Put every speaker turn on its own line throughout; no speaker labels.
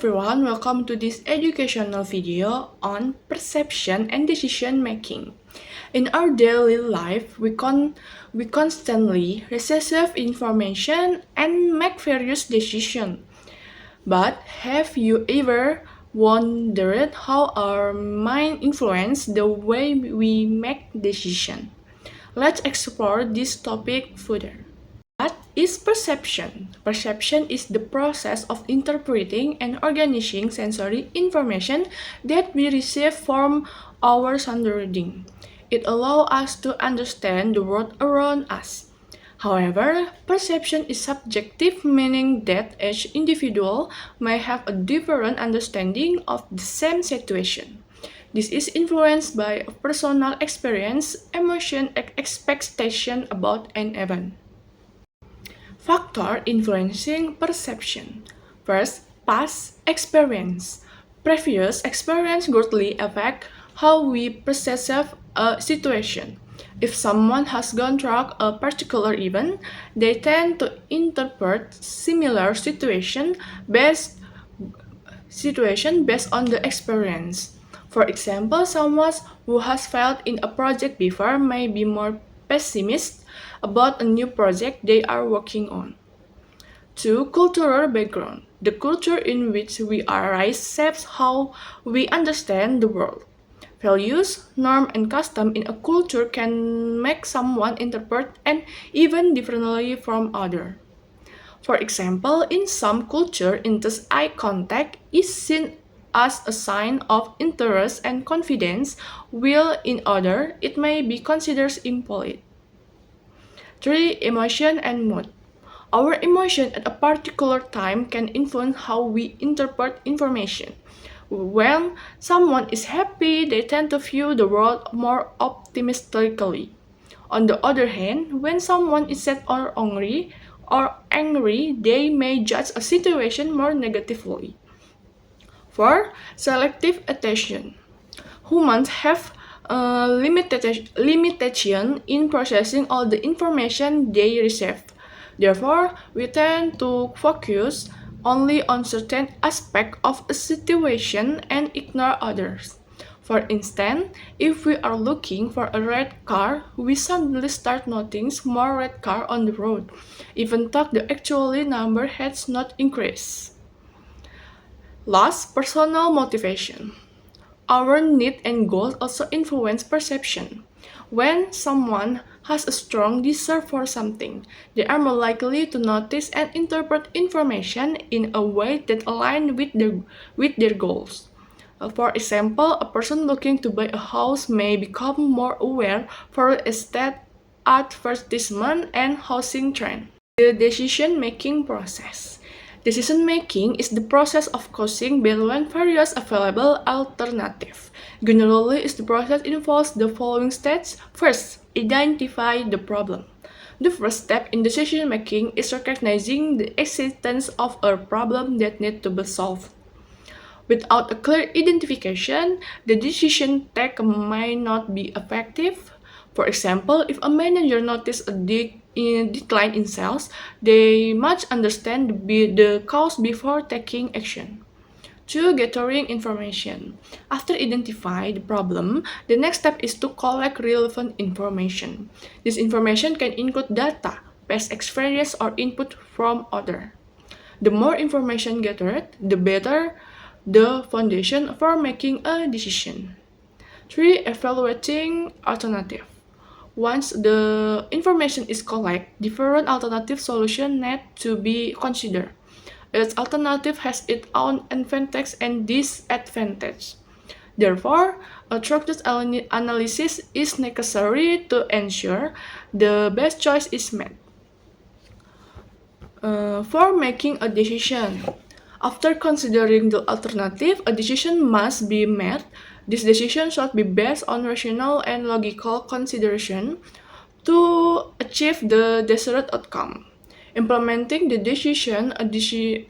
everyone, welcome to this educational video on perception and decision making. In our daily life, we constantly receive information and make various decisions. But have you ever wondered how our mind influences the way we make decisions? Let's explore this topic further. What is perception? Perception is the process of interpreting and organizing sensory information that we receive from our surroundings. It allows us to understand the world around us. However, perception is subjective, meaning that each individual may have a different understanding of the same situation. This is influenced by personal experience, emotion, and expectation about an event. Factor influencing perception. First, past experience. Previous experience greatly affect how we perceive a situation. If someone has gone through a particular event, they tend to interpret similar situation based on the experience. For example, someone who has failed in a project before may be more pessimistic about a new project they are working on. 2. Cultural background. The culture in which we are raised shapes how we understand the world. Values, norm, and custom in a culture can make someone interpret an event differently from others. For example, in some culture, intense eye contact is seen as a sign of interest and confidence, while in others, it may be considered impolite. 3. Emotion and mood. Our emotion at a particular time can influence how we interpret information. When someone is happy, they tend to view the world more optimistically. On the other hand, when someone is sad or angry, they may judge a situation more negatively. 4. Selective attention. Humans have a limitation in processing all the information they receive. Therefore, we tend to focus only on certain aspects of a situation and ignore others. For instance, if we are looking for a red car, we suddenly start noticing more red cars on the road, even though the actual number has not increased. Last, personal motivation. Our need and goals also influence perception. When someone has a strong desire for something, they are more likely to notice and interpret information in a way that aligns with their goals. For example, a person looking to buy a house may become more aware for estate advertisement and housing trend. The decision-making process. Decision-making is the process of choosing between various available alternatives. Generally, the process involves the following steps. First, identify the problem. The first step in decision-making is recognizing the existence of a problem that needs to be solved. Without a clear identification, the decision taken may not be effective. For example, if a manager notices a decline in sales, they must understand the cause before taking action. 2. Gathering information. After identifying the problem, the next step is to collect relevant information. This information can include data, past experience, or input from others. The more information gathered, the better the foundation for making a decision. 3. Evaluating alternative. Once the information is collected, different alternative solutions need to be considered. Each alternative has its own advantage and disadvantage. Therefore, a thorough analysis is necessary to ensure the best choice is made. For making a decision, after considering the alternative, a decision must be made. This decision should be based on rational and logical consideration to achieve the desired outcome. Implementing the decision, a decision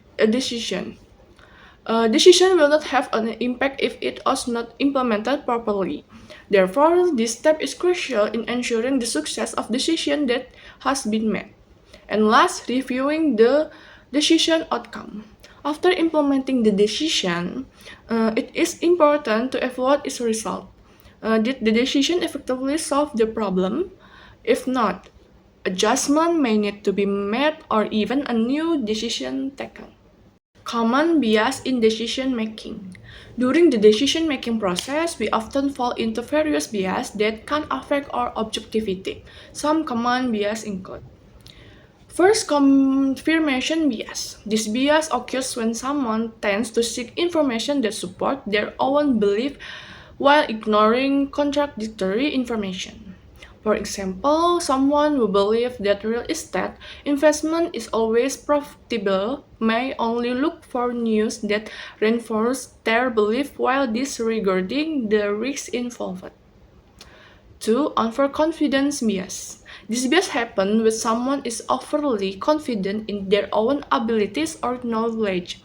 will not have an impact if it was not implemented properly. Therefore, this step is crucial in ensuring the success of decision that has been made. And last, reviewing the decision outcome. After implementing the decision, it is important to evaluate its result. Did the decision effectively solve the problem? If not, adjustment may need to be made or even a new decision taken. Common bias in decision making. During the decision making process, we often fall into various bias that can affect our objectivity. Some common bias include: first, confirmation bias. This bias occurs when someone tends to seek information that support their own belief while ignoring contradictory information. For example, someone who believes that real estate investment is always profitable may only look for news that reinforce their belief while disregarding the risks involved. 2. Overconfidence bias. This bias happens when someone is overly confident in their own abilities or knowledge.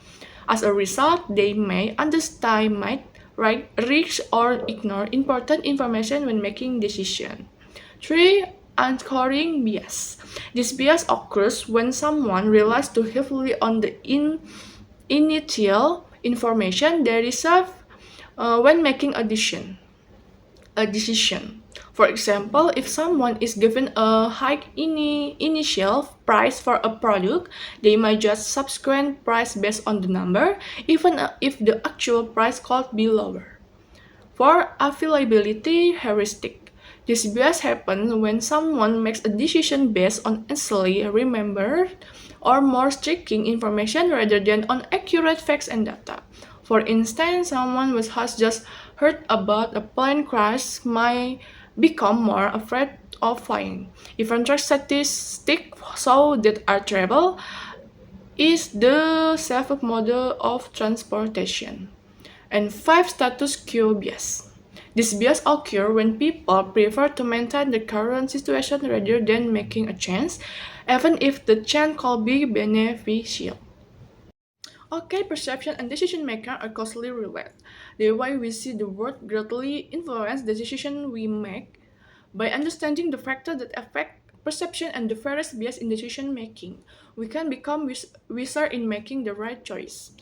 As a result, they may underestimate risks or ignore important information when making decisions. 3. Anchoring bias. This bias occurs when someone relies too heavily on the initial information they receive when making a decision. For example, if someone is given a high initial price for a product, they might judge subsequent price based on the number, even if the actual price could be lower. For availability heuristic, this bias happens when someone makes a decision based on easily remembered or more striking information rather than on accurate facts and data. For instance, someone who has just heard about a plane crash might become more afraid of flying. Even statistics show that air travel is the safest mode of transportation. And 5. Status quo bias. This bias occurs when people prefer to maintain the current situation rather than making a change, even if the change could be beneficial. Okay, perception and decision making are closely related. The way we see the world greatly influence the decision we make. By understanding the factors that affect perception and the various bias in decision making, we can become wiser in making the right choice.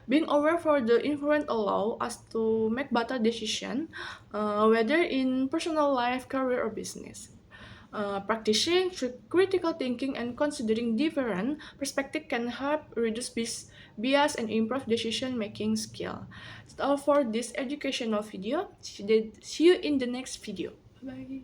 Being aware for the influence allow us to make better decisions, whether in personal life, career, or business. Practicing critical thinking and considering different perspectives can help reduce bias and improve decision making skill. That's all for this educational video. See you in the next video. Bye.